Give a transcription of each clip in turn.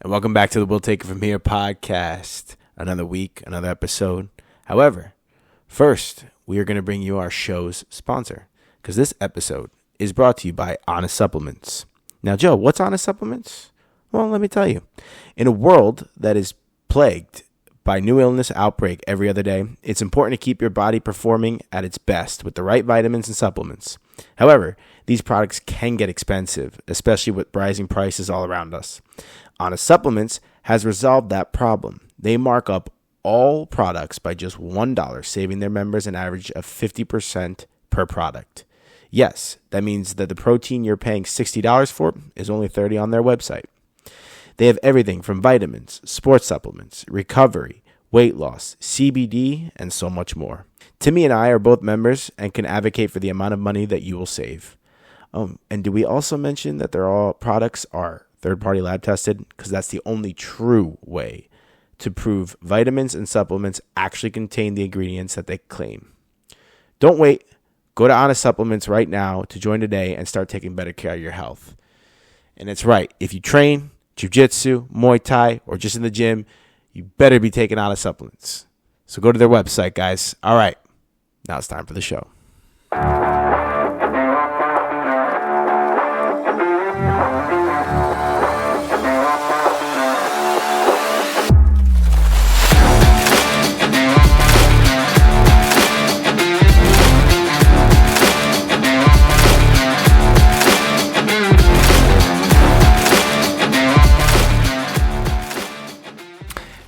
And welcome back to the We'll Take It From Here podcast. Another week, another episode. However, first, we are going to bring you our show's sponsor, because this episode is brought to you by Honest Supplements. Now, Joe, what's Honest Supplements? Well, let me tell you. In a world that is plagued by new illness outbreak every other day, it's important to keep your body performing at its best with the right vitamins and supplements. However, these products can get expensive, especially with rising prices all around us. Honest Supplements has resolved that problem. They mark up all products by just $1, saving their members an average of 50% per product. Yes, that means that the protein you're paying $60 for is only $30 on their website. They have everything from vitamins, sports supplements, recovery, weight loss, CBD, and so much more. Timmy and I are both members and can advocate for the amount of money that you will save. And do we also mention that their products are third-party lab tested? Because that's the only true way to prove vitamins and supplements actually contain the ingredients that they claim. Don't wait. Go to Honest Supplements right now to join today and start taking better care of your health. And it's right. If you train jiu-jitsu, Muay Thai, or just in the gym, you better be taking Honest Supplements. So go to their website, guys. All right. Now it's time for the show.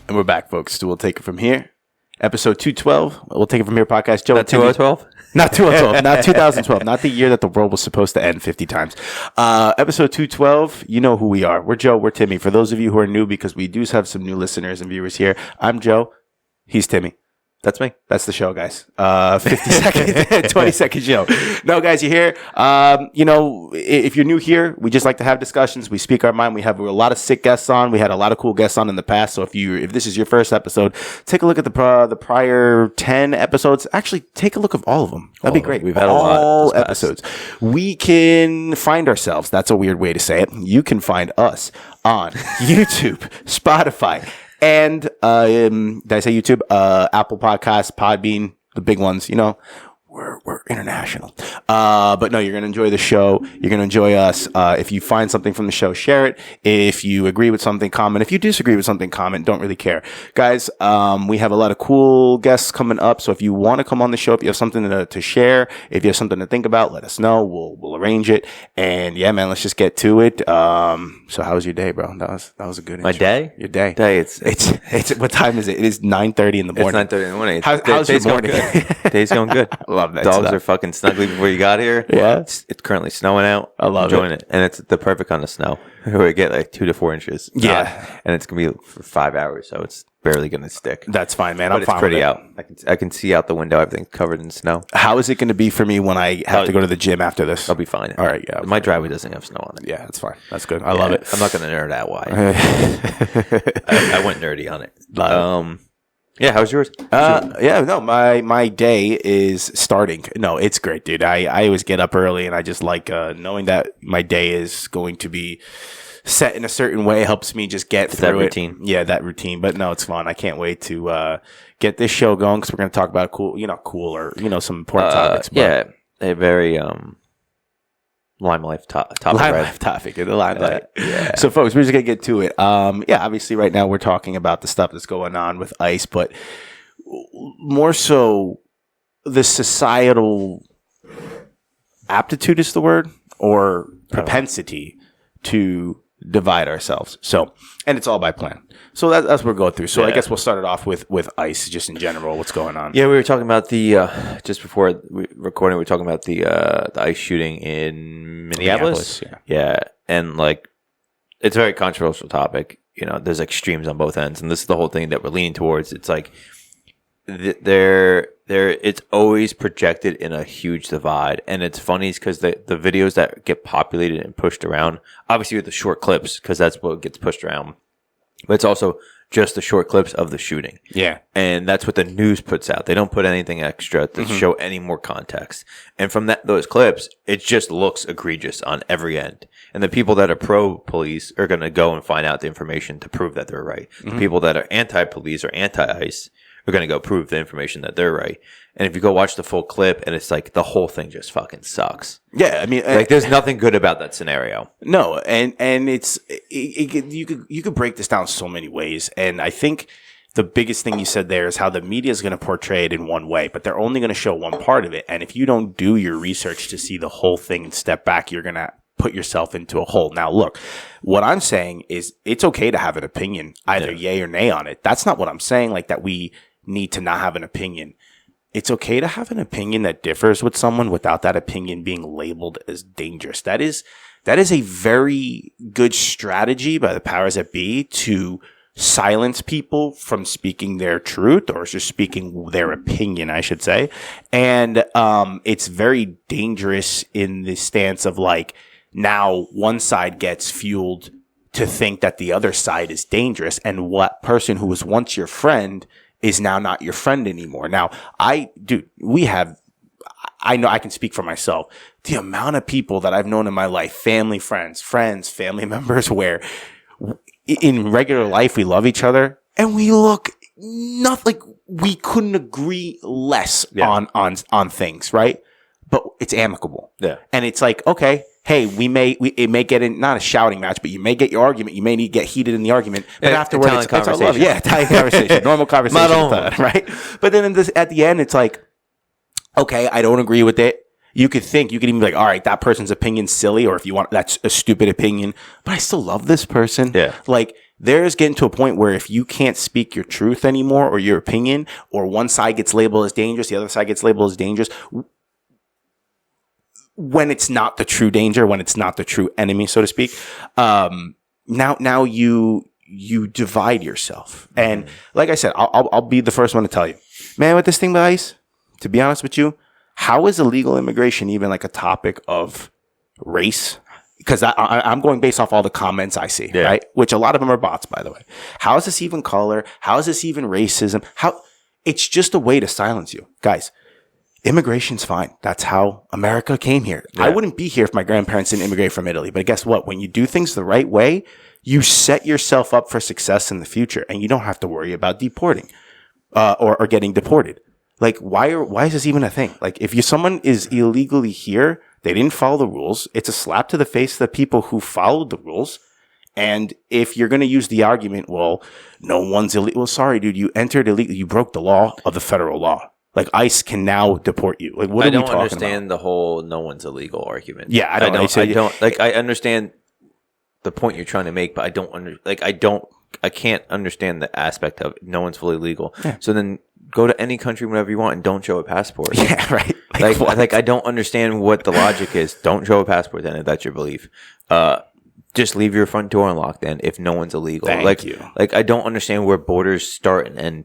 And we're back, folks. We'll take it from here. Episode 212. We'll take it from here podcast. Joe, not 2012? Not 2012. Not 2012. Not the year that the world was supposed to end 50 times. Episode 212. You know who we are. We're Joe. We're Timmy. For those of you who are new, because we do have some new listeners and viewers here, I'm Joe. He's Timmy. That's me. That's the show, guys. 50-second, 20-second show. No, guys, you're here. If you're new here, we just like to have discussions. We speak our mind. We have a lot of sick guests on. We had a lot of cool guests on in the past. So if this is your first episode, take a look at the prior 10 episodes. Actually, take a look at all of them. That'd be great. We've had all episodes. We can find ourselves. That's a weird way to say it. You can find us on YouTube, Spotify, and did I say YouTube? Apple Podcasts, Podbean, the big ones. We're international. But no, you're gonna enjoy the show. You're gonna enjoy us. If you find something from the show, share it. If you agree with something, comment. If you disagree with something, comment. Don't really care, guys. We have a lot of cool guests coming up. So if you want to come on the show, if you have something to share, if you have something to think about, let us know. We'll arrange it. And yeah, man, let's just get to it. So how was your day, bro? That was a good intro. My day? Your day. It's what time is it? It is 9:30 in the morning. It's 9:30 in the morning. How's your morning? Day's going good. I love that. Dogs stuff. are fucking snuggly before you got here. Yeah. It's currently snowing out. I love enjoying it. And it's the perfect kind of snow. We get like 2 to 4 inches. Yeah. And it's going to be for 5 hours. So it's barely going to stick. That's fine, man. But I'm fine it's pretty with out. I can see out the window. Everything's covered in snow. How is it going to be for me when I have to go to the gym after this? I'll be fine. All right. Yeah. My driveway doesn't have snow on it. Yeah, that's fine. That's good. I love it. I'm not going to nerd out why. I went nerdy on it. Yeah, how's yours? My day is starting. No, it's great, dude. I always get up early, and I just like knowing that my day is going to be set in a certain way helps me just get through that it. routine. Yeah, that routine. But no, it's fun. I can't wait to get this show going because we're going to talk about cool or some important topics. Yeah, a very limelight topic. Limelight topic. The limelight. Yeah. So, folks, we're just going to get to it. Obviously, right now we're talking about the stuff that's going on with ICE, but more so the societal aptitude is the word, or propensity to divide ourselves. So, and it's all by plan. So that's what we're going through. So I guess we'll start it off with ICE, just in general, what's going on. Yeah, we were talking about the just before recording. We were talking about the ICE shooting in Minneapolis. Yeah, and like it's a very controversial topic. There's extremes on both ends, and this is the whole thing that we're leaning towards. It's like it's always projected in a huge divide, and it's funny because the videos that get populated and pushed around, obviously with the short clips, because that's what gets pushed around. But it's also just the short clips of the shooting. Yeah. And that's what the news puts out. They don't put anything extra to show any more context. And from those clips, it just looks egregious on every end. And the people that are pro-police are going to go and find out the information to prove that they're right. The people that are anti-police or anti-ICE are going to go prove the information that they're right. And if you go watch the full clip, and it's like the whole thing just fucking sucks. Yeah, I mean, like there's nothing good about that scenario. No, and you could break this down so many ways, and I think the biggest thing you said there is how the media is going to portray it in one way, but they're only going to show one part of it. And if you don't do your research to see the whole thing and step back, you're going to put yourself into a hole. Now, look, what I'm saying is it's okay to have an opinion, either yay or nay on it. That's not what I'm saying, like that we need to not have an opinion. It's okay to have an opinion that differs with someone without that opinion being labeled as dangerous. That is a very good strategy by the powers that be to silence people from speaking their truth or just speaking their opinion, I should say. And it's very dangerous in the stance of like, now one side gets fueled to think that the other side is dangerous, and what person who was once your friend is now not your friend anymore. Now, I know I can speak for myself. The amount of people that I've known in my life, family, friends, family members, where in regular life we love each other and we look not like we couldn't agree less on things, right? But it's amicable. Yeah. And it's like, okay, hey, it may get in, not a shouting match, but you may get your argument. You may need to get heated in the argument. But afterwards, it's all love. Yeah, Italian conversation. Normal conversation. Right? But then at the end, it's like, okay, I don't agree with it. You could even be like, all right, that person's opinion's silly, or if you want, that's a stupid opinion, but I still love this person. Yeah. Like, there's getting to a point where if you can't speak your truth anymore or your opinion, or one side gets labeled as dangerous, the other side gets labeled as dangerous, when it's not the true danger, when it's not the true enemy, so to speak, now you divide yourself. And like I said, I'll be the first one to tell you, man, with this thing with ICE, to be honest with you, how is illegal immigration even like a topic of race? Because I'm going based off all the comments I see, right? Which a lot of them are bots, by the way. How is this even color? How is this even racism? It's just a way to silence you. Guys, immigration's fine. That's how America came here. Yeah. I wouldn't be here if my grandparents didn't immigrate from Italy. But guess what? When you do things the right way, you set yourself up for success in the future, and you don't have to worry about deporting or getting deported. Like, why is this even a thing? Like, if someone is illegally here, they didn't follow the rules. It's a slap to the face of the people who followed the rules. And if you're going to use the argument, well, no one's illegal. Well, sorry, dude, you entered illegally. You broke the law of the federal law. Like, ICE can now deport you. Like, what are we talking about? I don't understand the whole no one's illegal argument. Yeah, I don't. Like, I understand the point you're trying to make, but I can't understand the aspect of no one's fully legal. Yeah. So then go to any country whenever you want and don't show a passport. Yeah, right. Like I don't understand what the logic is. Don't show a passport then if that's your belief. Just leave your front door unlocked then if no one's illegal. Thank you. Like I don't understand where borders start and end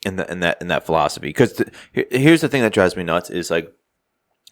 in that philosophy. Because here's the thing that drives me nuts is like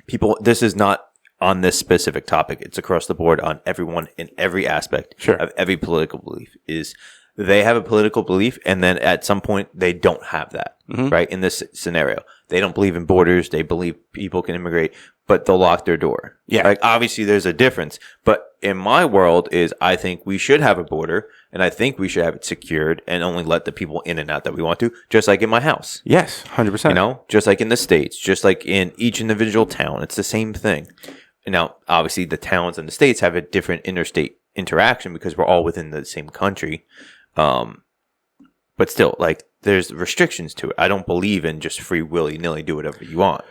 people. This is not on this specific topic. It's across the board on everyone in every aspect of every political belief. Is they have a political belief and then at some point they don't have that. Right? In this scenario, they don't believe in borders. They believe people can immigrate, but they'll lock their door. Yeah. Like obviously there's a difference, but in my world is I think we should have a border and I think we should have it secured and only let the people in and out that we want to, just like in my house. Yes. 100%. You know, just like in the States, just like in each individual town, it's the same thing. Now, obviously the towns and the states have a different interstate interaction because we're all within the same country. But still, like, there's restrictions to it. I don't believe in just free willy-nilly do whatever you want.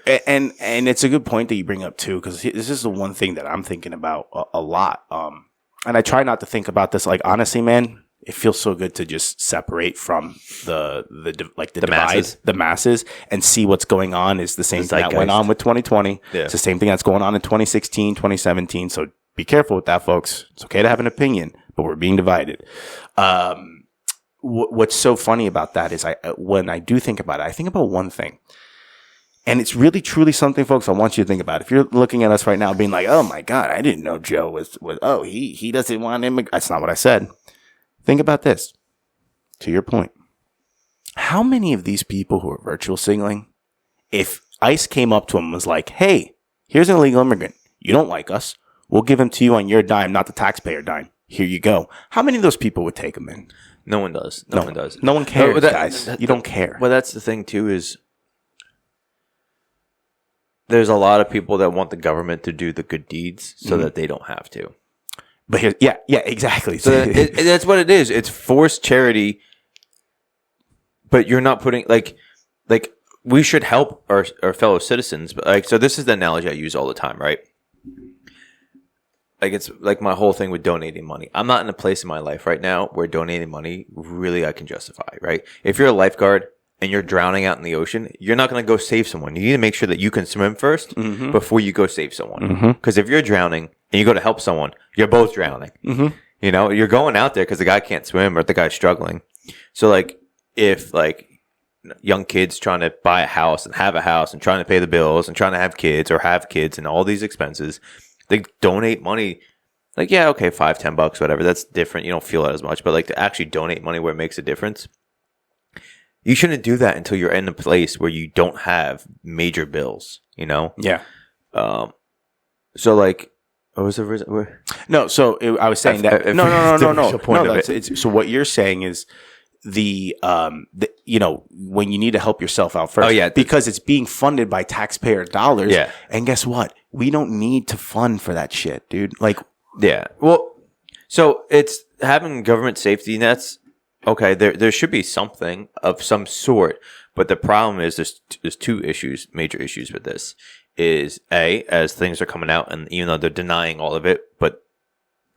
And it's a good point that you bring up too, because this is the one thing that I'm thinking about a lot. And I try not to think about this. Like, honestly, man, it feels so good to just separate from the divide, the masses, and see what's going on. Is the same thing that went on with 2020. Yeah. It's the same thing that's going on in 2016, 2017. So be careful with that, folks. It's okay to have an opinion, but we're being divided. What's so funny about that is when I do think about it, I think about one thing. And it's really, truly something, folks, I want you to think about. If you're looking at us right now being like, oh my God, I didn't know Joe was he doesn't want immigrants. That's not what I said. Think about this. to your point, how many of these people who are virtual signaling, if ICE came up to them and was like, hey, here's an illegal immigrant. You don't like us. We'll give him to you on your dime, not the taxpayer dime. Here you go. How many of those people would take him in? No one does. No one does. No one cares, guys. You don't care. Well, that's the thing, too, is there's a lot of people that want the government to do the good deeds so that they don't have to. But yeah, exactly. So that's what it is. It's forced charity, but you're not putting like we should help our fellow citizens. But so this is the analogy I use all the time, right? Like it's like my whole thing with donating money. I'm not in a place in my life right now where donating money really I can justify, right? If you're a lifeguard and you're drowning out in the ocean, you're not going to go save someone. You need to make sure that you can swim first before you go save someone. Because if you're drowning and you go to help someone, you're both drowning. You know, you're going out there because the guy can't swim or the guy's struggling. So like if like young kids trying to buy a house and have a house and trying to pay the bills and trying to have kids or have kids and all these expenses, they donate money. Like, yeah, okay, $5-10, whatever. That's different. You don't feel that as much. But like to actually donate money where it makes a difference, you shouldn't do that until you're in a place where you don't have major bills, you know? Yeah. So like, what was the reason? No, so I was saying that. No. So what you're saying is the you know, when you need to help yourself out first. Oh, yeah. Because it's being funded by taxpayer dollars. Yeah. And guess what? We don't need to fund for that shit, dude. Like, yeah. Well, so it's having government safety nets. Okay, there should be something of some sort, but the problem is there's two issues, major issues with this. Is A, as things are coming out, and even though they're denying all of it, but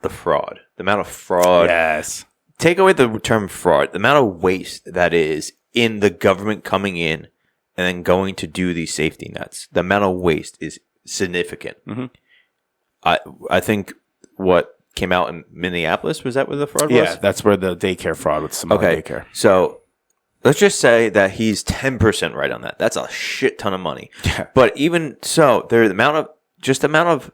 the fraud, the amount of fraud. Yes. Take away the term fraud, the amount of waste that is in the government coming in and then going to do these safety nets. The amount of waste is significant. I think what came out in Minneapolis, was that where the fraud was? Yeah, that's where the daycare fraud with some other daycare. So let's just say that he's 10% right on that. That's a shit ton of money. Yeah. But even so, the amount of,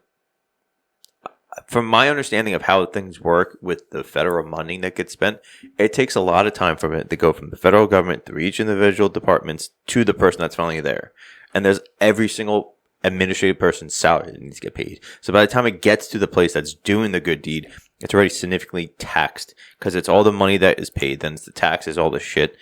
from my understanding of how things work with the federal money that gets spent, it takes a lot of time for it to go from the federal government through each individual departments to the person that's finally there. And there's every single administrative person's salary that needs to get paid. So by the time it gets to the place that's doing the good deed, it's already significantly taxed because it's all the money that is paid. Then it's the taxes, all the shit.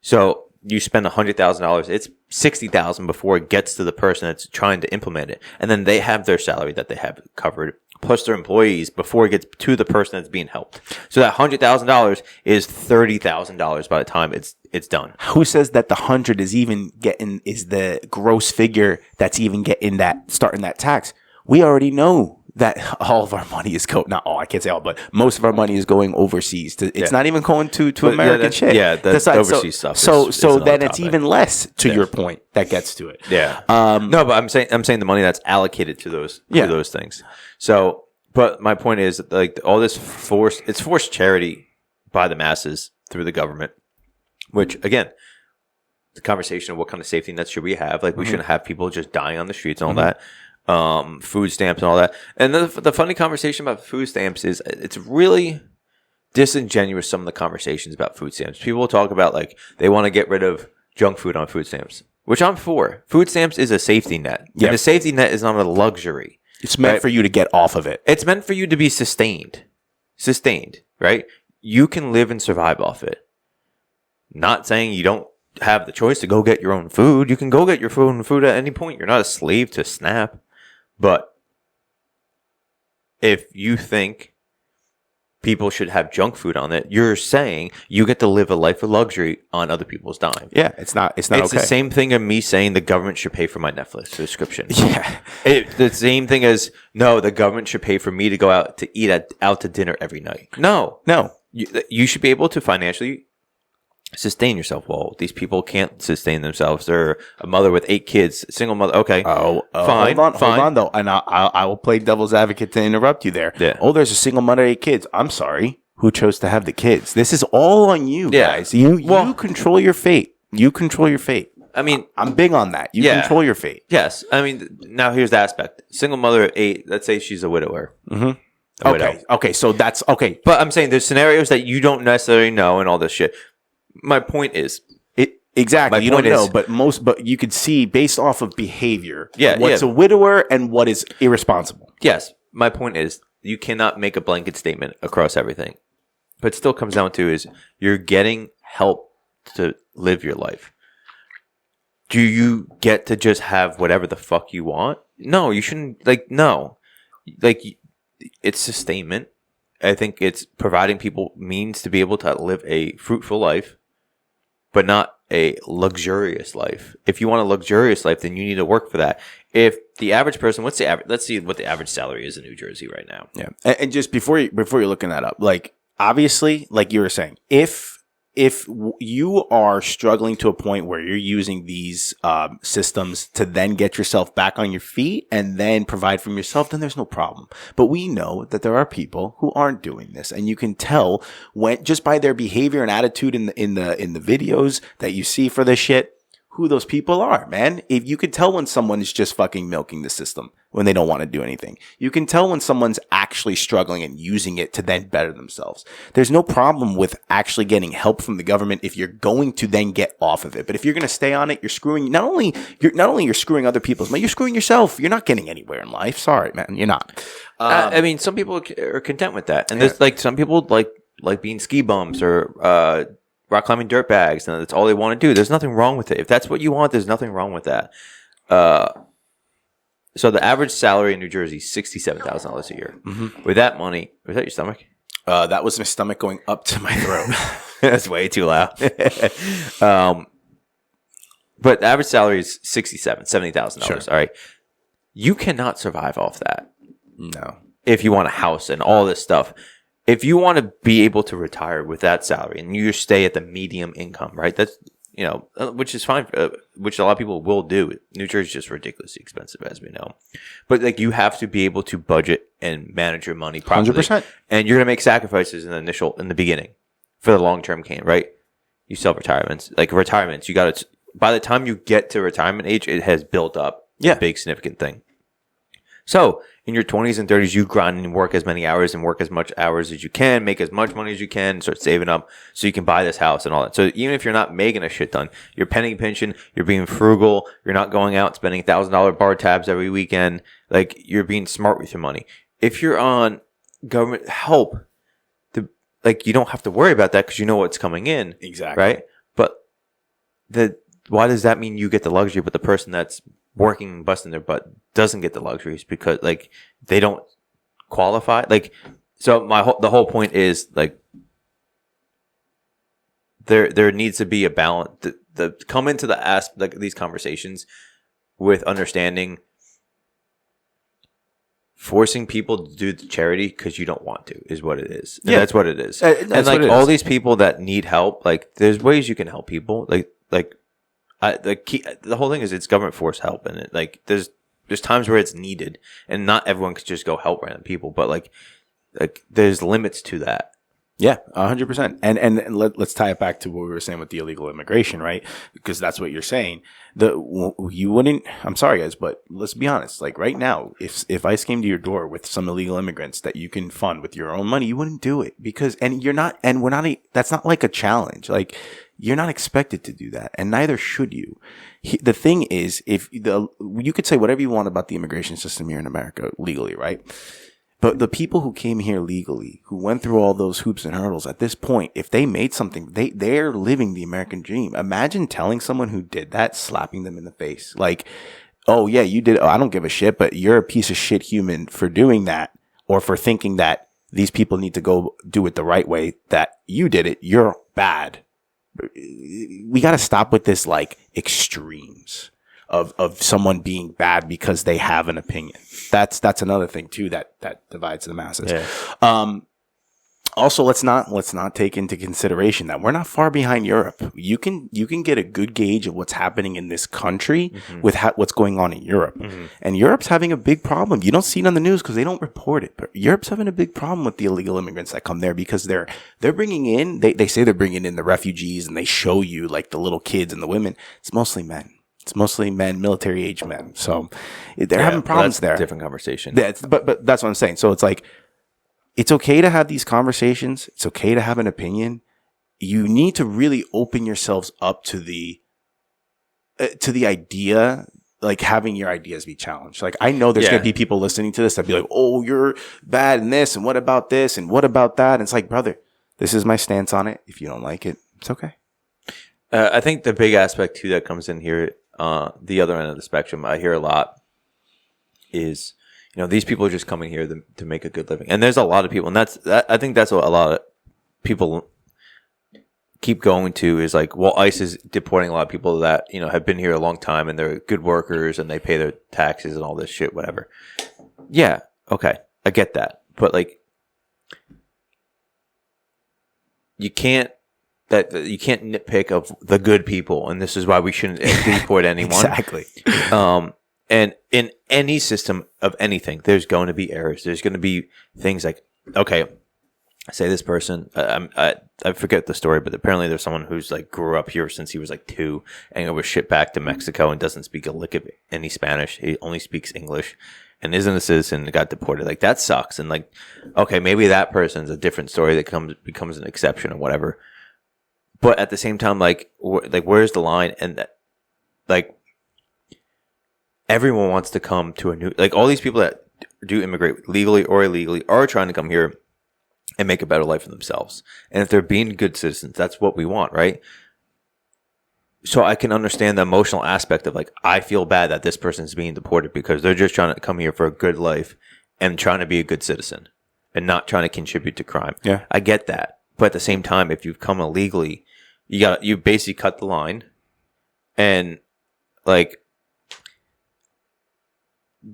So you spend $100,000, it's $60,000 before it gets to the person that's trying to implement it. And then they have their salary that they have covered, plus their employees before it gets to the person that's being helped. So that $100,000 is $30,000 by the time it's done. Who says that the 100 is the gross figure that's even starting that tax? We already know that all of our money is not all, I can't say all, but most of our money is going overseas. It's not even going to American shit. Yeah, that's overseas stuff. So then it's even less to your point that gets to it. Yeah. No, but I'm saying the money that's allocated to those things. So, but my point is like all this forced charity by the masses through the government, which again, the conversation of what kind of safety nets should we have? Like we shouldn't have people just dying on the streets and all that. Food stamps and all that. And the funny conversation about food stamps is it's really disingenuous, some of the conversations about food stamps. People will talk about like they want to get rid of junk food on food stamps, which I'm for. Food stamps is a safety net. Yep. And a safety net is not a luxury. It's meant for you to get off of it. It's meant for you to be sustained, right? You can live and survive off it. Not saying you don't have the choice to go get your own food. You can go get your food at any point. You're not a slave to SNAP. But if you think people should have junk food on it, you're saying you get to live a life of luxury on other people's dime. Yeah, it's not It's okay. the same thing as me saying the government should pay for my Netflix subscription. Yeah. The same thing as, no, the government should pay for me to go out to eat out to dinner every night. No. You should be able to financially sustain yourself. Well, these people can't sustain themselves. They're a mother with 8 kids, single mother. Okay. Fine. Hold on though. And I will play devil's advocate to interrupt you there. Yeah. Oh, there's a single mother, 8 kids. I'm sorry. Who chose to have the kids? This is all on you guys. You control your fate. You control your fate. I mean, I'm big on that. You control your fate. Yes. I mean, now here's the aspect. Single mother of 8, let's say she's a widower. Okay. So that's okay. But I'm saying there's scenarios that you don't necessarily know and all this shit. My point is, exactly. You don't know, but you could see based off of behavior, what's a widower and what is irresponsible. Yes. My point is, you cannot make a blanket statement across everything. But it still comes down to is you're getting help to live your life. Do you get to just have whatever the fuck you want? No, you shouldn't. No. It's sustainment. I think it's providing people means to be able to live a fruitful life, but not a luxurious life. If you want a luxurious life, then you need to work for that. If the average person, let's see what the average salary is in New Jersey right now. Yeah. And just before you're looking that up, obviously, like you were saying, if you are struggling to a point where you're using these systems to then get yourself back on your feet and then provide for yourself, then there's no problem. But we know that there are people who aren't doing this, and you can tell when just by their behavior and attitude in the videos that you see for this shit who those people are, man. If you could tell when someone is just fucking milking the system when they don't want to do anything. You can tell when someone's actually struggling and using it to then better themselves. There's no problem with actually getting help from the government if you're going to then get off of it. But if you're going to stay on it, you're screwing not only you're screwing other people's money, you're screwing yourself. You're not getting anywhere in life. Sorry, man, you're not. I mean, some people are content with that, and there's some people like being ski bums or rock climbing dirt bags, and that's all they want to do. There's nothing wrong with it. If that's what you want, there's nothing wrong with that. So the average salary in New Jersey is $67,000 a year. Mm-hmm. With that money, was that your stomach? That was my stomach going up to my throat. That's way too loud. But the average salary is $70,000. Sure. All right. You cannot survive off that. No. If you want a house and all this stuff. If you want to be able to retire with that salary and you stay at the medium income, right? That's, which is fine, which a lot of people will do. New Jersey is just ridiculously expensive, as we know. But you have to be able to budget and manage your money properly. 100%. And you're going to make sacrifices in the beginning for the long-term gain, right? You sell retirements. Retirements, you got to, by the time you get to retirement age, it has built up a big significant thing. So, in your 20s and 30s, you grind and work as many hours and work as much hours as you can, make as much money as you can, start saving up so you can buy this house and all that. So, even if you're not making a shit ton, you're penny pinching, you're being frugal, you're not going out spending $1,000 bar tabs every weekend, you're being smart with your money. If you're on government help, you don't have to worry about that because you know what's coming in. Exactly. Right? But why does that mean you get the luxury, but the person that's working and busting their butt doesn't get the luxuries because they don't qualify? So the whole point is there needs to be a balance. The come into these conversations with understanding. Forcing people to do the charity because you don't want to is what it is. And that's what it is. And all these people that need help, there's ways you can help people. The whole thing is it's government force help, and there's times where it's needed, and not everyone could just go help random people, but there's limits to that. Yeah, 100%. And let's tie it back to what we were saying with the illegal immigration, right? Because that's what you're saying. You wouldn't, I'm sorry guys, but let's be honest. Right now, if ICE came to your door with some illegal immigrants that you can fund with your own money, you wouldn't do it that's not a challenge. You're not expected to do that, and neither should you. The thing is, you could say whatever you want about the immigration system here in America legally, right? But the people who came here legally, who went through all those hoops and hurdles, at this point, if they made something, they're living the American dream. Imagine telling someone who did that, slapping them in the face. Oh yeah, you did. Oh, I don't give a shit, but you're a piece of shit human for doing that, or for thinking that these people need to go do it the right way, that you did it. You're bad. We got to stop with this extremes of someone being bad because they have an opinion. That's another thing too that divides the masses. Yeah. Also, let's not take into consideration that we're not far behind Europe. You can get a good gauge of what's happening in this country with what's going on in Europe. And Europe's having a big problem. You don't see it on the news because they don't report it, but Europe's having a big problem with the illegal immigrants that come there because they're bringing in, they say they're bringing in the refugees, and they show you the little kids and the women. It's mostly men. It's mostly men, military age men. So they're having problems there. Different conversation. Yeah, but that's what I'm saying. So it's it's okay to have these conversations. It's okay to have an opinion. You need to really open yourselves up to the idea, like having your ideas be challenged. Like, I know there's going to be people listening to this that be like, oh, you're bad in this. And what about this? And what about that? And it's like, brother, this is my stance on it. If you don't like it, it's okay. I think the big aspect too that comes in here, the other end of the spectrum, I hear a lot is, these people are just coming here to make a good living. And there's a lot of people, and I think that's what a lot of people keep going to is like, well, ICE is deporting a lot of people that, have been here a long time and they're good workers and they pay their taxes and all this shit, whatever. Yeah. Okay. I get that. But like, you can't nitpick of the good people. And this is why we shouldn't deport anyone. Exactly. And in any system of anything, there's going to be errors. There's going to be things like, okay, say this person, I forget the story, but apparently there's someone who's like grew up here since he was like 2 and was shipped back to Mexico and doesn't speak a lick of any Spanish. He only speaks English and isn't a citizen and got deported. Like, that sucks. And like, okay, maybe that person's a different story that becomes an exception or whatever. But at the same time, like where's the line? And that, like, everyone wants to come to a new, like, all these people that do immigrate legally or illegally are trying to come here and make a better life for themselves. And if they're being good citizens, that's what we want, right? So I can understand the emotional aspect of like, I feel bad that this person is being deported because they're just trying to come here for a good life and trying to be a good citizen and not trying to contribute to crime. Yeah. I get that. But at the same time, if you've come illegally, you basically cut the line and like,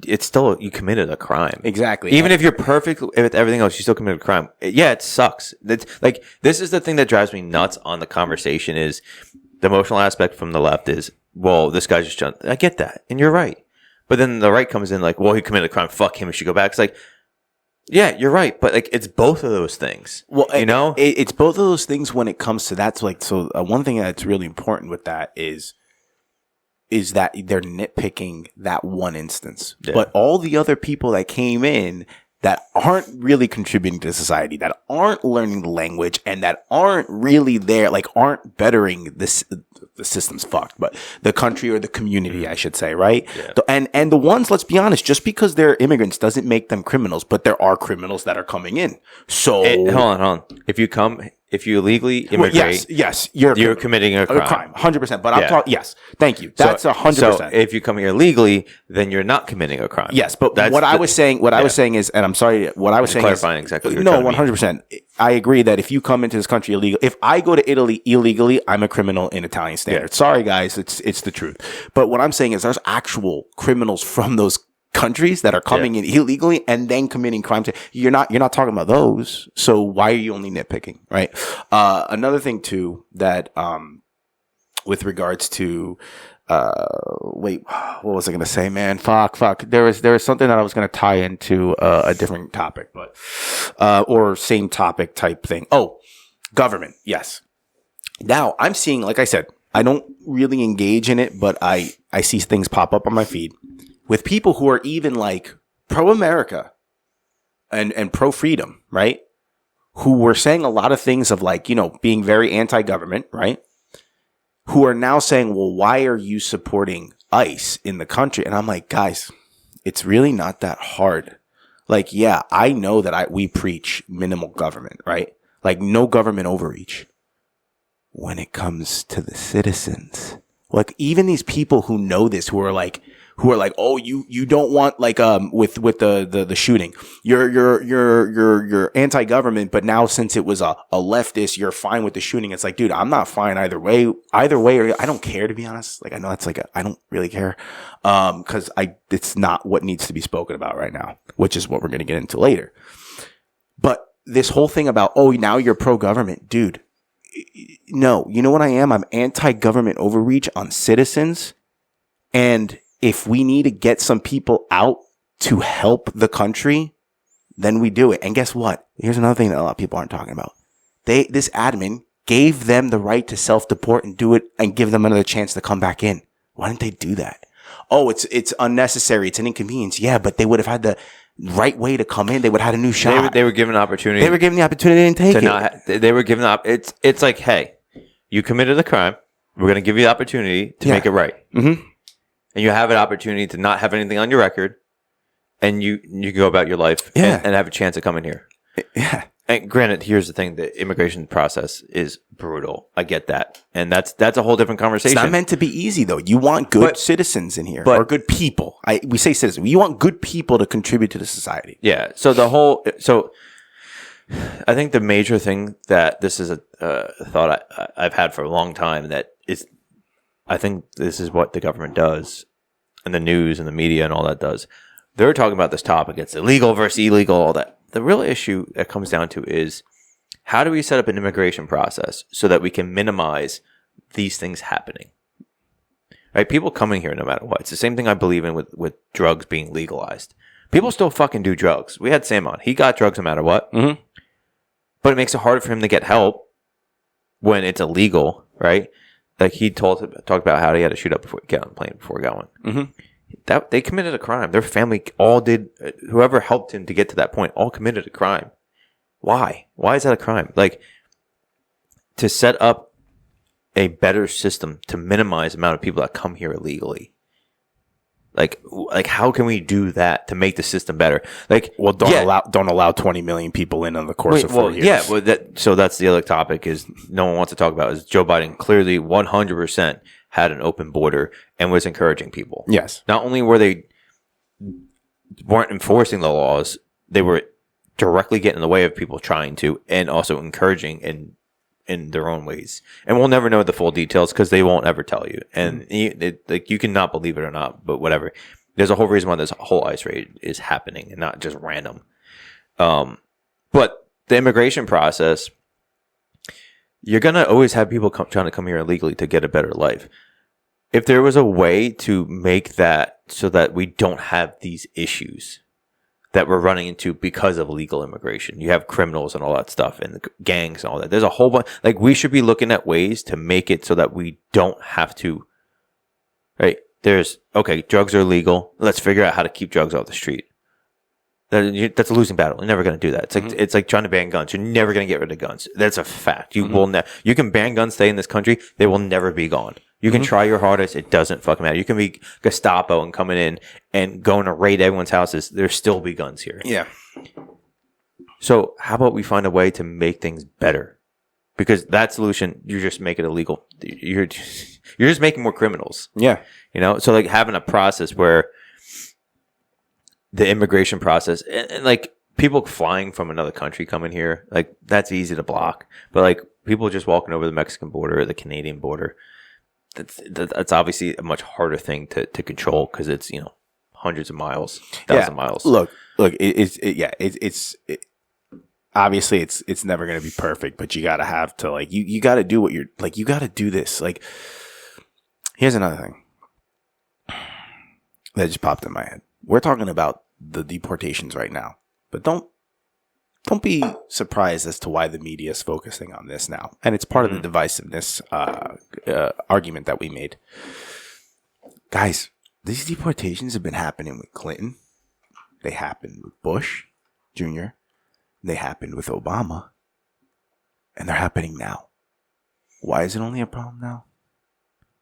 it's still, you committed a crime. Exactly. Even if you're perfect with everything else, you still committed a crime. Yeah, it sucks. That's like, this is the thing that drives me nuts on the conversation is the emotional aspect from the left is, well, this guy's just done. I get that. And you're right. But then the right comes in like, well, he committed a crime. Fuck him. He should go back. It's like, yeah, you're right. But like, it's both of those things. Well, it's both of those things when it comes to that. So like, one thing that's really important with that is that they're nitpicking that one instance. Yeah. But all the other people that came in that aren't really contributing to society, that aren't learning the language, and that aren't really there, like aren't bettering this, the system's fucked, but the country or the community, I should say, right? Yeah. And the ones, let's be honest, just because they're immigrants doesn't make them criminals, but there are criminals that are coming in. So hold on. If you illegally immigrate, yes, you're committing a crime. 100%. But I'm talking, yes, thank you. That's 100%. So if you come here legally, then you're not committing a crime. Yes, but I was saying is, and I'm sorry, what I was saying clarifying exactly. No, 100%. I agree that if you come into this country illegal, if I go to Italy illegally, I'm a criminal in Italian standards. Yeah. Sorry, guys, it's the truth. But what I'm saying is, there's actual criminals from those countries that are coming in illegally and then committing crimes. You're not talking about those. So why are you only nitpicking, right? Another thing too, that, with regards to, wait, what was I going to say, man? Fuck. There was something that I was going to tie into, a different topic, but, or same topic type thing. Oh, government. Yes. Now I'm seeing, like I said, I don't really engage in it, but I see things pop up on my feed with people who are even like pro-America and pro-freedom, right? Who were saying a lot of things of like, being very anti-government, right? Who are now saying, well, why are you supporting ICE in the country? And I'm like, guys, it's really not that hard. Like, yeah, I know that we preach minimal government, right? Like no government overreach. When it comes to the citizens, like even these people who know this, who are like, oh, you don't want like, with the shooting, you're anti-government, but now since it was a leftist, you're fine with the shooting. It's like, dude, I'm not fine either way, or I don't care, to be honest. Like, I know that's like, I don't really care. Cause it's not what needs to be spoken about right now, which is what we're going to get into later. But this whole thing about, oh, now you're pro-government, dude. No, you know what I am? I'm anti-government overreach on citizens. And if we need to get some people out to help the country, then we do it. And guess what? Here's another thing that a lot of people aren't talking about. This admin gave them the right to self-deport and do it and give them another chance to come back in. Why didn't they do that? oh, it's unnecessary. It's an inconvenience. Yeah, but they would have had the right way to come in. They would have had a new shot. They were given an opportunity. They were given the opportunity. They didn't take it. They were given it's like, hey, you committed a crime. We're going to give you the opportunity to make it right. Mm-hmm. And you have an opportunity to not have anything on your record. And you can go about your life and have a chance of coming here. Yeah. And granted, here's the thing: the immigration process is brutal. I get that, and that's a whole different conversation. It's not meant to be easy, though. You want good citizens in here, or good people. We say citizens. You want good people to contribute to the society. Yeah. So I think the major thing that this is a thought I've had for a long time that is, I think this is what the government does, and the news and the media and all that does. They're talking about this topic. It's illegal versus illegal, all that. The real issue that comes down to is how do we set up an immigration process so that we can minimize these things happening? Right? People coming here no matter what. It's the same thing I believe in with drugs being legalized. People still fucking do drugs. We had Sam on. He got drugs no matter what. Mm-hmm. But it makes it harder for him to get help when it's illegal, right? Like he talked about how he had to shoot up before he got on the plane before going. Mm-hmm. That they committed a crime. Their family all did. Whoever helped him to get to that point all committed a crime. Why? Why is that a crime? Like to set up a better system to minimize the amount of people that come here illegally. Like how can we do that to make the system better? Like, well, don't allow 20 million people in on the course of 4 years. Yeah, well, so that's the other topic is no one wants to talk about is Joe Biden clearly 100% had an open border and was encouraging people. Yes. Not only weren't enforcing the laws, they were directly getting in the way of people trying to, and also encouraging in their own ways. And we'll never know the full details because they won't ever tell you. And you can not believe it or not, but whatever. There's a whole reason why this whole ICE raid is happening and not just random. But the immigration process, you're going to always have people trying to come here illegally to get a better life. If there was a way to make that so that we don't have these issues that we're running into because of illegal immigration, you have criminals and all that stuff and the gangs and all that. There's a whole bunch. Like we should be looking at ways to make it so that we don't have to. Right? Drugs are legal. Let's figure out how to keep drugs off the street. That's a losing battle. You're never going to do that. It's like trying to ban guns. You're never going to get rid of guns. That's a fact. You will you can ban guns, stay in this country. They will never be gone. You can try your hardest. It doesn't fucking matter. You can be Gestapo and coming in and going to raid everyone's houses. There still be guns here. Yeah. So how about we find a way to make things better? Because that solution, you're just making it illegal. You're just making more criminals. Yeah. So like having a process where the immigration process and like people flying from another country coming here, like that's easy to block. But like people just walking over the Mexican border or the Canadian border, that's obviously a much harder thing to control because it's hundreds of miles, thousand miles. Look, it's obviously it's never going to be perfect, but you gotta have to like you got to do what you're like. You got to do this. Like, here's another thing that just popped in my head. We're talking about the deportations right now, but don't be surprised as to why the media is focusing on this now. And it's part of the divisiveness argument that we made. Guys, these deportations have been happening with Clinton. They happened with Bush Jr. They happened with Obama. And they're happening now. Why is it only a problem now?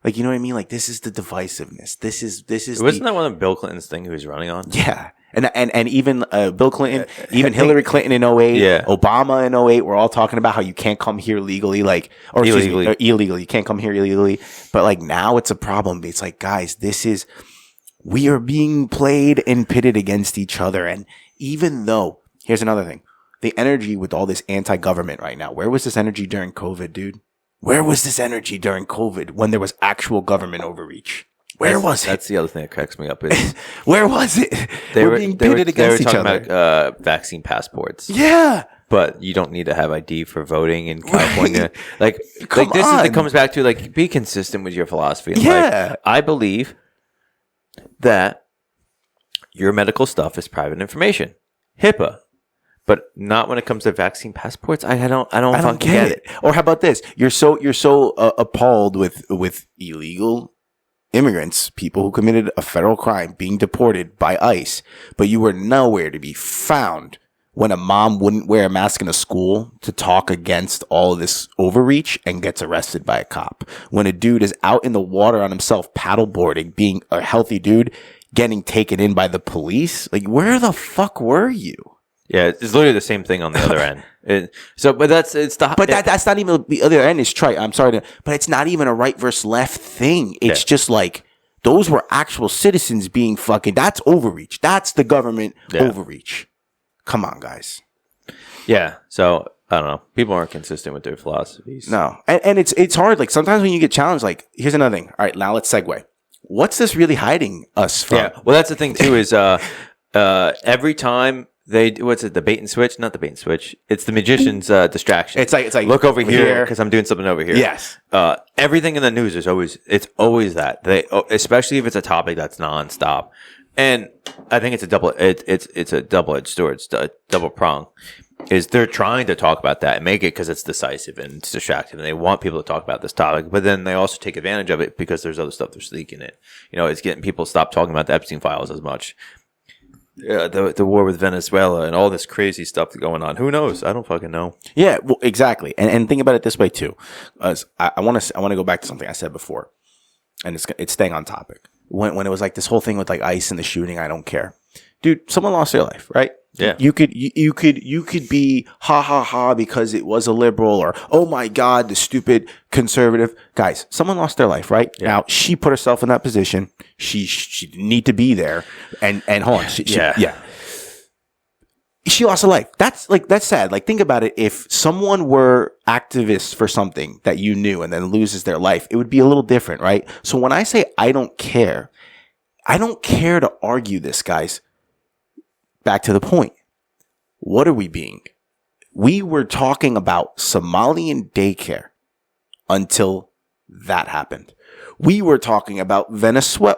Like, you know what I mean? Like, this is the divisiveness. This is. Wasn't that one of Bill Clinton's thing he was running on? Yeah. And even Bill Clinton, even Hillary Clinton in 08, Obama in 08, we're all talking about how you can't come here legally, or illegally. You can't come here illegally. But like now it's a problem. It's like, guys, we are being played and pitted against each other. And even though, here's another thing, the energy with all this anti-government right now, where was this energy during COVID, dude? Where was this energy during COVID when there was actual government overreach? Where was it? That's the other thing that cracks me up. Is where was it? We're being pitted against each other. They were talking about vaccine passports. Yeah. But you don't need to have ID for voting in California. Right. It comes back to like be consistent with your philosophy. Yeah. I believe that your medical stuff is private information. HIPAA. But not when it comes to vaccine passports. I don't get it. Or how about this? You're so appalled with illegal immigrants, people who committed a federal crime, being deported by ICE, but you were nowhere to be found when a mom wouldn't wear a mask in a school to talk against all of this overreach and gets arrested by a cop. When a dude is out in the water on himself paddleboarding, being a healthy dude, getting taken in by the police. Like, where the fuck were you? Yeah, it's literally the same thing on the other end. That's not even the other end is trite. I'm sorry but it's not even a right versus left thing. It's just like those were actual citizens being fucking. That's overreach. That's the government overreach. Come on, guys. Yeah. So I don't know. People aren't consistent with their philosophies. No, and it's hard. Like sometimes when you get challenged, like here's another thing. All right, now let's segue. What's this really hiding us from? Yeah. Well, that's the thing too. Is every time what's it? The bait and switch? Not the bait and switch. It's the magician's distraction. It's like look over here because I'm doing something over here. Yes. Everything in the news is always that especially if it's a topic that's nonstop. And I think it's a double-edged sword. It's a double prong. Is they're trying to talk about that and make it because it's decisive and it's distractive and they want people to talk about this topic, but then they also take advantage of it because there's other stuff they're sneaking in. It's getting people to stop talking about the Epstein files as much. The war with Venezuela and all this crazy stuff going on. Who knows? I don't fucking know. Yeah, well, exactly. And think about it this way too. I want to go back to something I said before, and it's staying on topic. When it was like this whole thing with like ICE and the shooting, I don't care, dude. Someone lost their life, right? Yeah. You could be ha ha ha because it was a liberal, or oh my god, the stupid conservative guys. Someone lost their life, right? Yeah. Now she put herself in that position. She didn't need to be there, and hold on, she lost a life. That's sad. Like, think about it. If someone were activists for something that you knew and then loses their life, it would be a little different, right? So when I say I don't care to argue this, guys. Back to the point. What are we being? We were talking about Somalian daycare until that happened. We were talking about Venezuela,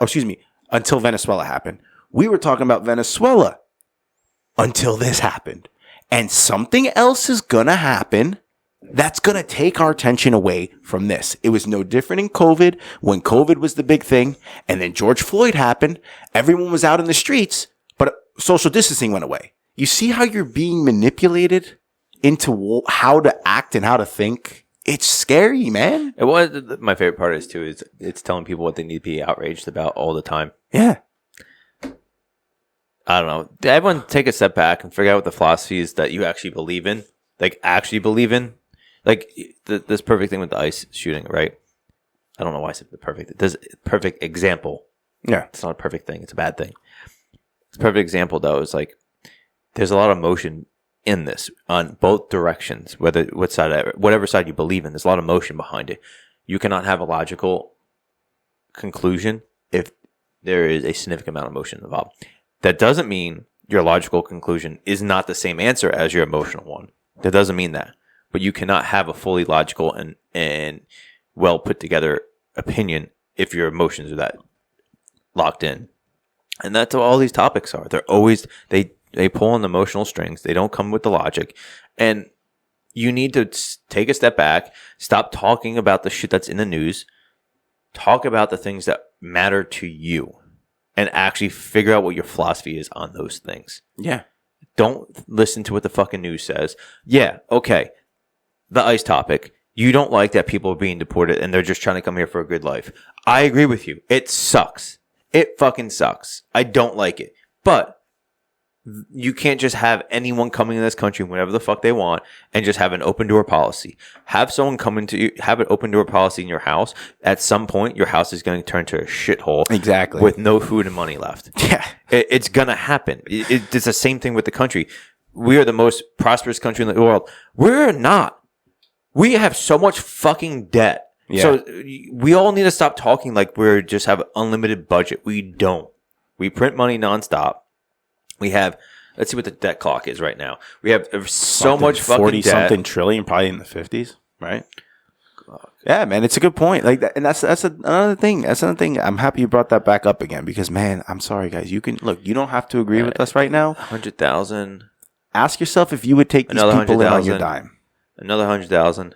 until Venezuela happened. We were talking about Venezuela until this happened. And something else is going to happen that's going to take our attention away from this. It was no different in COVID, when COVID was the big thing, and then George Floyd happened. Everyone was out in the streets, but social distancing went away. You see how you're being manipulated into how to act and how to think? It's scary, man. My favorite part is it's telling people what they need to be outraged about all the time. Yeah. I don't know. Everyone take a step back and figure out what the philosophies that you actually believe in. Like, actually believe in. Like, this perfect thing with the ICE shooting, right? I don't know why I said the perfect. There's a perfect example. Yeah. It's not a perfect thing. It's a bad thing. It's a perfect example, though, is like, there's a lot of motion in this on both directions, whatever side you believe in. There's a lot of motion behind it. You cannot have a logical conclusion if there is a significant amount of emotion involved. That doesn't mean your logical conclusion is not the same answer as your emotional one. That doesn't mean that. But you cannot have a fully logical and well put together opinion if your emotions are that locked in. And that's what all these topics are. They're always, they pull on the emotional strings. They don't come with the logic. And you need to take a step back, stop talking about the shit that's in the news, talk about the things that matter to you, and actually figure out what your philosophy is on those things. Yeah. Don't listen to what the fucking news says. Yeah, okay. The ICE topic. You don't like that people are being deported and they're just trying to come here for a good life. I agree with you. It sucks. It fucking sucks. I don't like it. But you can't just have anyone coming in this country whenever the fuck they want and just have an open door policy. Have someone come into you, have an open door policy in your house. At some point, your house is going to turn to a shithole. Exactly. With no food and money left. Yeah. It's going to happen. It's the same thing with the country. We are the most prosperous country in the world. We're not. We have so much fucking debt. Yeah. So we all need to stop talking like we just have an unlimited budget. We don't. We print money nonstop. We have, let's see what the debt clock is right now. We have so much fucking 40 debt. something trillion, probably in the 50s, right? God. Yeah, man, it's a good point. Like that, and that's another thing. That's another thing. I'm happy you brought that back up again because, man, I'm sorry, guys. You don't have to agree with us right now. 100,000. Ask yourself if you would take these people in on your dime. Another 100,000.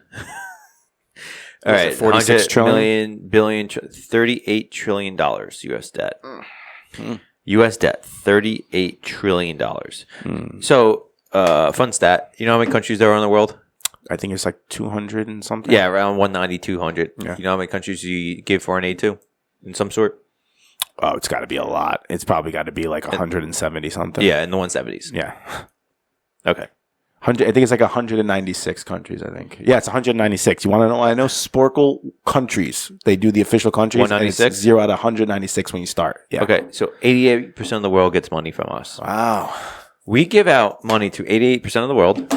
All right, 46 trillion, billion, $38 trillion U.S. debt. U.S. debt, $38 trillion. So, fun stat. You know how many countries there are in the world? I think it's like 200 and something. Yeah, around 190, 200. Yeah. You know how many countries you give foreign aid to in some sort? Oh, it's got to be a lot. It's probably got to be like 170 something. Yeah, in the 170s. Yeah. Okay. 100. I think it's like 196 countries, I think. Yeah, it's 196. You want to know? I know Sporkle countries. They do the official countries. 196? 0 out of 196 when you start. Yeah. Okay, so 88% of the world gets money from us. Wow. We give out money to 88% of the world,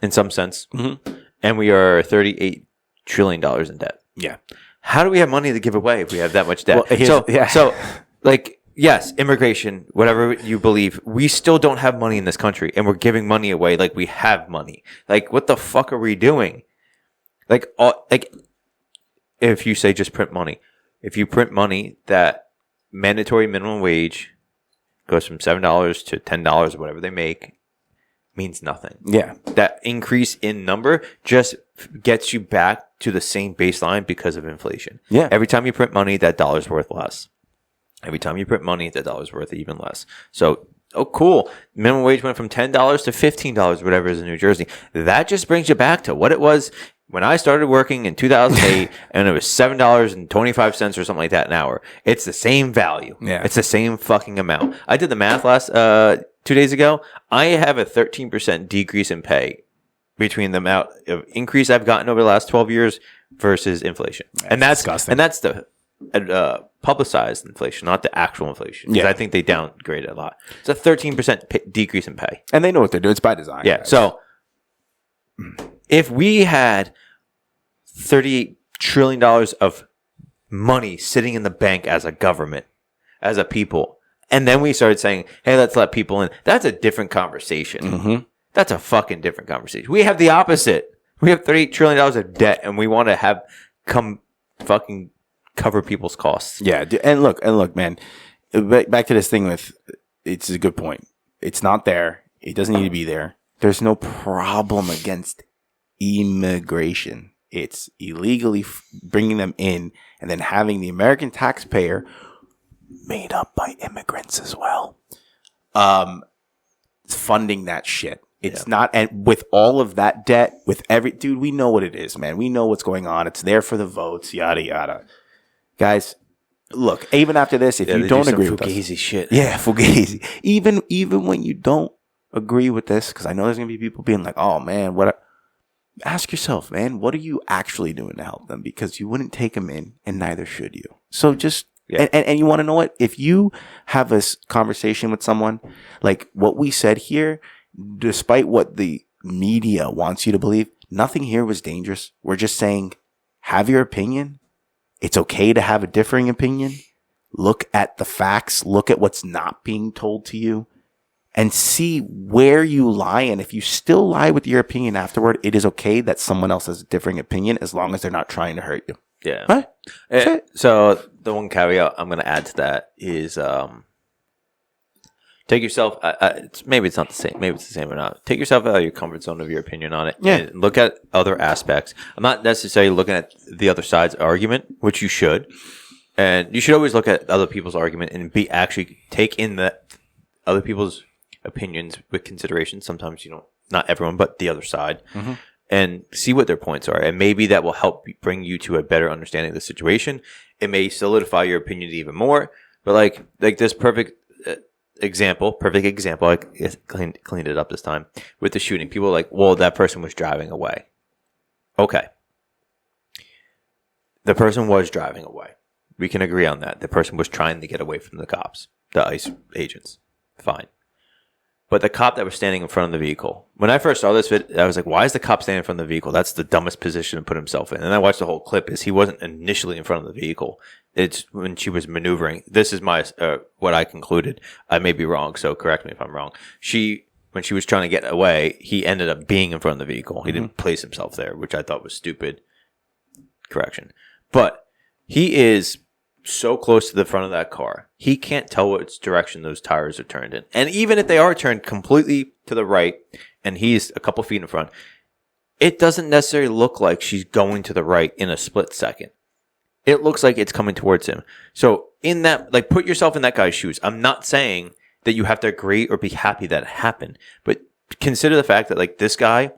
in some sense, and we are $38 trillion in debt. Yeah. How do we have money to give away if we have that much debt? Well, so, like, yes, immigration, whatever you believe, we still don't have money in this country, and we're giving money away like we have money. Like, what the fuck are we doing? Like, if you say just print money, if you print money, that mandatory minimum wage goes from $7 to $10 or whatever they make, means nothing. Yeah. That increase in number just gets you back to the same baseline because of inflation. Yeah. Every time you print money, that dollar's worth less. Every time you print money, that dollar's worth even less. So, oh, cool. Minimum wage went from $10 to $15, whatever it is in New Jersey. That just brings you back to what it was when I started working in 2008 and it was $7.25 or something like that an hour. It's the same value. Yeah. It's the same fucking amount. I did the math last 2 days ago. I have a 13% decrease in pay between the amount of increase I've gotten over the last 12 years versus inflation. And that's disgusting. And that's the publicized inflation, not the actual inflation. Yeah. I think they downgrade it a lot. It's a 13% decrease in pay. And they know what they're doing. It's by design. Yeah. Guys. So if we had $38 trillion of money sitting in the bank as a government, as a people, and then we started saying, hey, let's let people in, that's a different conversation. Mm-hmm. That's a fucking different conversation. We have the opposite. We have $38 trillion of debt, and we want to have come fucking cover people's costs. Yeah. And look, man, back to this thing with, it's a good point. It's not there. It doesn't need to be there. There's no problem against immigration. It's illegally bringing them in and then having the American taxpayer made up by immigrants as well, funding that shit. It's not, and with all of that debt, with dude, we know what it is, man. We know what's going on. It's there for the votes, yada, yada. Guys, look, even after this, if you don't agree with us. Fugazi shit. Yeah, fugazi. Even when you don't agree with this, because I know there's going to be people being like, oh man, ask yourself, man, what are you actually doing to help them? Because you wouldn't take them in, and neither should you. So just, and you want to know what? If you have this conversation with someone, like what we said here, despite what the media wants you to believe, nothing here was dangerous. We're just saying, have your opinion. It's okay to have a differing opinion. Look at the facts. Look at what's not being told to you and see where you lie. And if you still lie with your opinion afterward, it is okay that someone else has a differing opinion as long as they're not trying to hurt you. Yeah. Right? So the one caveat I'm going to add to that is, take yourself, maybe it's not the same. Maybe it's the same or not. Take yourself out of your comfort zone of your opinion on it. Yeah. And look at other aspects. I'm not necessarily looking at the other side's argument, which you should. And you should always look at other people's argument and take in the other people's opinions with consideration. Sometimes you don't, not everyone, but the other side. Mm-hmm. And see what their points are. And maybe that will help bring you to a better understanding of the situation. It may solidify your opinion even more. But like this perfect example, I cleaned it up this time with the shooting. People are like, well, that person was driving away. Okay. The person was driving away. We can agree on that. The person was trying to get away from the cops, the ICE agents. Fine. But the cop that was standing in front of the vehicle, when I first saw this video, I was like, why is the cop standing in front of the vehicle? That's the dumbest position to put himself in. And I watched the whole clip. He wasn't initially in front of the vehicle. It's when she was maneuvering. This is my what I concluded. I may be wrong, so correct me if I'm wrong. When she was trying to get away, he ended up being in front of the vehicle. He didn't place himself there, which I thought was stupid. Correction. But he is so close to the front of that car, he can't tell which direction those tires are turned in. And even if they are turned completely to the right and he's a couple feet in front, it doesn't necessarily look like she's going to the right in a split second. It looks like it's coming towards him. So in that, like, put yourself in that guy's shoes. I'm not saying that you have to agree or be happy that it happened, but consider the fact that, like, this guy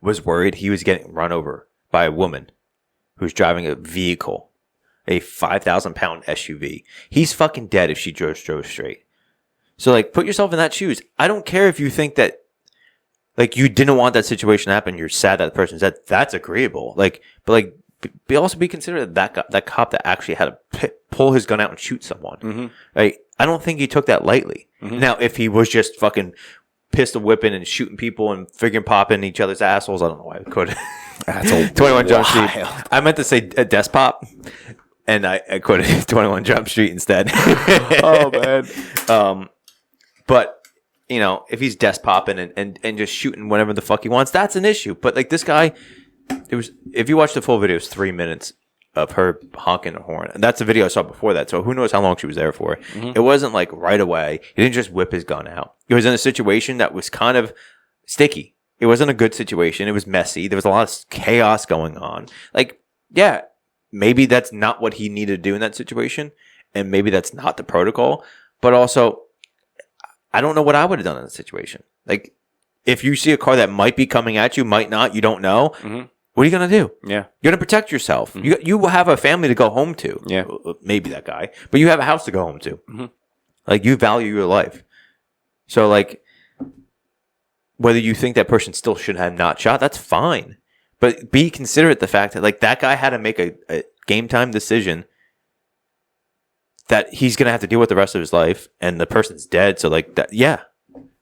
was worried he was getting run over by a woman who's driving a vehicle, a 5,000-pound SUV. He's fucking dead if she drove straight. So, like, put yourself in that shoes. I don't care if you think that, like, you didn't want that situation to happen. You're sad that the person's dead. That's agreeable. Like, but, like, also be considerate that cop that actually had to pull his gun out and shoot someone. Mm-hmm. Right? I don't think he took that lightly. Mm-hmm. Now, if he was just fucking pistol whipping and shooting people and friggin' popping each other's assholes, I don't know why I quoted. That's 21 Jump Street. I meant to say Despot, and I quoted 21 Jump Street instead. Oh man. But you know, if he's despopping and just shooting whatever the fuck he wants, that's an issue. But like this guy. If you watch the full video, it's 3 minutes of her honking a horn. And that's the video I saw before that. So who knows how long she was there for. Mm-hmm. It wasn't like right away. He didn't just whip his gun out. He was in a situation that was kind of sticky. It wasn't a good situation. It was messy. There was a lot of chaos going on. Like, yeah, maybe that's not what he needed to do in that situation. And maybe that's not the protocol. But also, I don't know what I would have done in that situation. Like, if you see a car that might be coming at you, might not, you don't know. Mm-hmm. What are you going to do? Yeah. You're going to protect yourself. Mm-hmm. You have a family to go home to. Yeah. Maybe that guy. But you have a house to go home to. Mm-hmm. Like, you value your life. So, like, whether you think that person still should have not shot, that's fine. But be considerate the fact that, like, that guy had to make a game time decision that he's going to have to deal with the rest of his life. And the person's dead. So, like, that, yeah.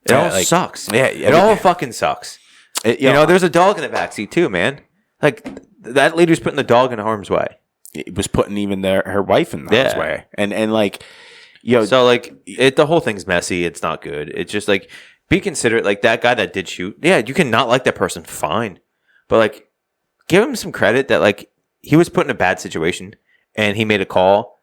It all sucks. Yeah. It all fucking sucks. You know, there's a dog in the backseat, too, man. Like, that lady was putting the dog in harm's way. It was putting even her wife in harm's way. And like, yo. So, like, the whole thing's messy. It's not good. It's just, like, be considerate. Like, that guy that did shoot, yeah, you can not like that person, fine. But, like, give him some credit that, like, he was put in a bad situation and he made a call.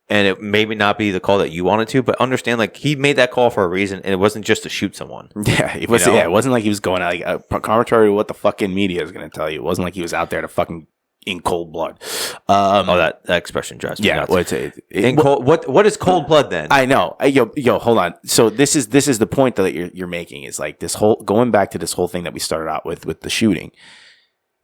And it maybe not be the call that you wanted to, but understand, like, he made that call for a reason, and it wasn't just to shoot someone. Yeah, it was. Yeah, it wasn't like he was going out, like, contrary to what the fucking media is going to tell you. It wasn't like he was out there to fucking in cold blood. That expression drives me nuts. What is cold blood then? I know. Yo, hold on. So this is the point that you're making is like this whole going back to this whole thing that we started out with the shooting.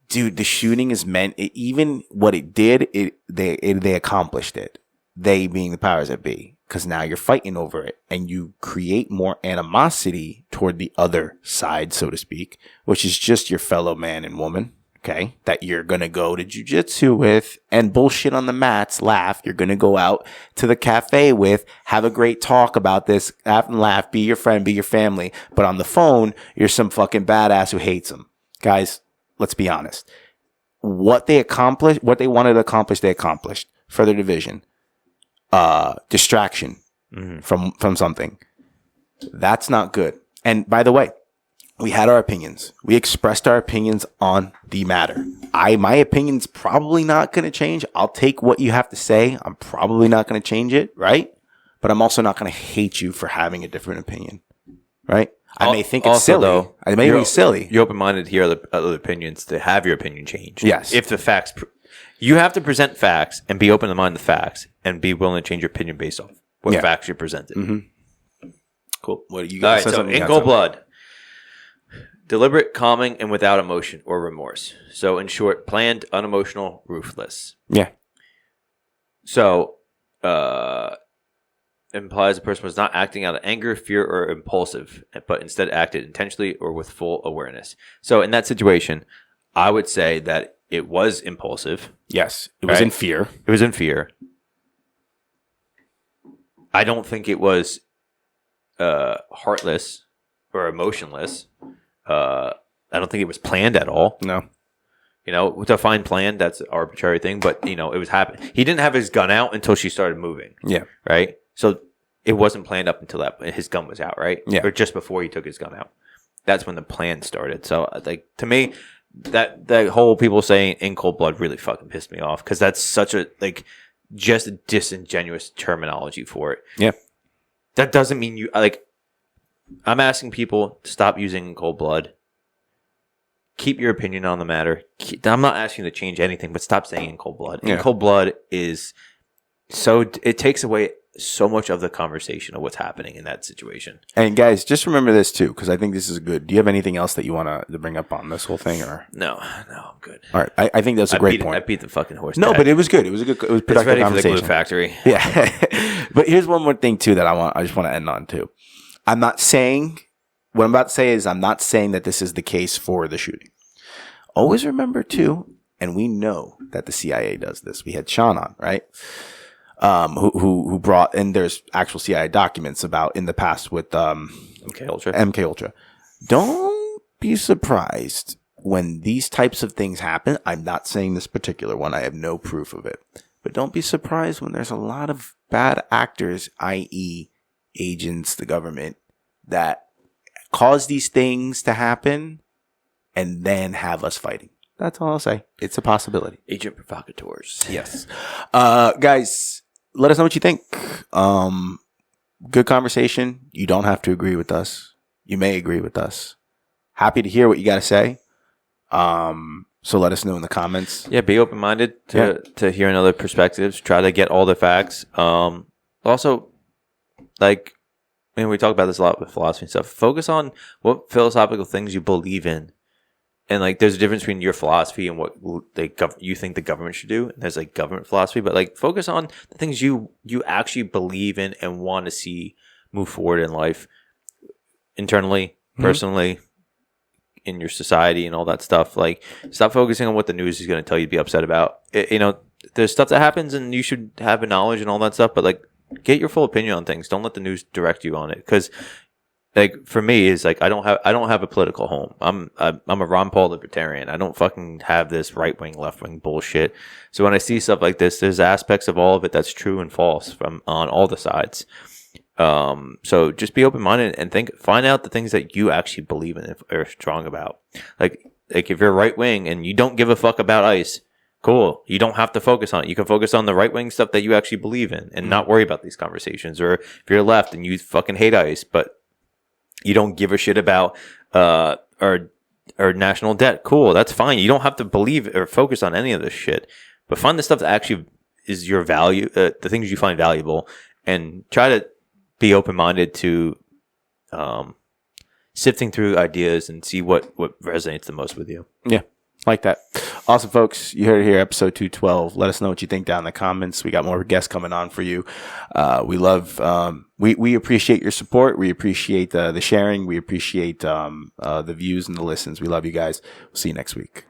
Dude, the shooting is meant. Even what it did, they accomplished it. They being the powers that be, because now you're fighting over it and you create more animosity toward the other side, so to speak, which is just your fellow man and woman, okay, that you're going to go to jiu-jitsu with and bullshit on the mats, laugh. You're going to go out to the cafe with, have a great talk about this, laugh and laugh, be your friend, be your family. But on the phone, you're some fucking badass who hates them. Guys, let's be honest. What they wanted to accomplish, they accomplished. Further division. Distraction from something. That's not good. And by the way, we had our opinions. We expressed our opinions on the matter. My opinion's probably not going to change. I'll take what you have to say. I'm probably not going to change it, right? But I'm also not going to hate you for having a different opinion, right? I may think it's silly. Though, I may be silly. You're open-minded to hear other opinions, to have your opinion changed. Yes. If the facts... You have to present facts and be open to mind the facts and be willing to change your opinion based off what facts you presented. Mm-hmm. Cool. What do you got? All right, so in cold blood, deliberate, calming, and without emotion or remorse. So in short, planned, unemotional, ruthless. Yeah. So implies the person was not acting out of anger, fear, or impulsive, but instead acted intentionally or with full awareness. So in that situation, I would say that it was impulsive. Yes. It was in fear. It was in fear. I don't think it was heartless or emotionless. I don't think it was planned at all. No. You know, to find planned, that's an arbitrary thing. But, you know, it was happening. He didn't have his gun out until she started moving. Yeah. Right? So it wasn't planned up until his gun was out, right? Yeah. Or just before he took his gun out. That's when the plan started. So, like, to me... That whole people saying in cold blood really fucking pissed me off because that's such a just a disingenuous terminology for it. Yeah, that doesn't mean you I'm asking people to stop using cold blood keep your opinion on the matter. I'm not asking you to change anything, but stop saying in cold blood. In cold blood is it takes away so much of the conversation of what's happening in that situation. And guys, just remember this too, because I think this is good. Do you have anything else that you want to bring up on this whole thing, or no, I'm good. All right, I think that's a great point. I beat the fucking horse. No, but it was good. It was a productive conversation. For the glue factory. Yeah, but here's one more thing too that I just want to end on too. I'm not saying what I'm about to say is I'm not saying that this is the case for the shooting. Always remember too, and we know that the CIA does this. We had Sean on, right? Who brought, and there's actual CIA documents about in the past with MK Ultra. Don't be surprised when these types of things happen. I'm not saying this particular one. I have no proof of it. But don't be surprised when there's a lot of bad actors, i.e. agents, the government, that cause these things to happen and then have us fighting. That's all I'll say. It's a possibility. Agent provocateurs. Yes. Guys, let us know what you think. Good conversation. You don't have to agree with us. You may agree with us. Happy to hear what you got to say. So let us know in the comments. Yeah, be open-minded to hearing other perspectives. Try to get all the facts. Also, like, I mean, we talk about this a lot with philosophy and stuff. Focus on what philosophical things you believe in. And, like, there's a difference between your philosophy and what you think the government should do. And there's, like, government philosophy. But, like, focus on the things you actually believe in and want to see move forward in life. Internally, personally, in your society and all that stuff. Like, stop focusing on what the news is going to tell you to be upset about. There's stuff that happens and you should have a knowledge and all that stuff. But, like, get your full opinion on things. Don't let the news direct you on it. Because... like, for me, is like I don't have a political home. I'm a Ron Paul libertarian. I don't fucking have this right wing, left wing bullshit. So when I see stuff like this, there's aspects of all of it that's true and false from on all the sides. So just be open minded and find out the things that you actually believe in and are strong about. Like if you're right wing and you don't give a fuck about ICE, cool. You don't have to focus on it. You can focus on the right wing stuff that you actually believe in and not worry about these conversations. Or if you're left and you fucking hate ICE, but you don't give a shit about our national debt. Cool, that's fine. You don't have to believe or focus on any of this shit. But find the stuff that actually is your value, the things you find valuable, and try to be open-minded to sifting through ideas and see what resonates the most with you. Yeah, like that. Awesome, folks. You heard it here, episode 212. Let us know what you think down in the comments. We got more guests coming on for you. We love, we appreciate your support. We appreciate the sharing. We appreciate the views and the listens. We love you guys. We'll see you next week.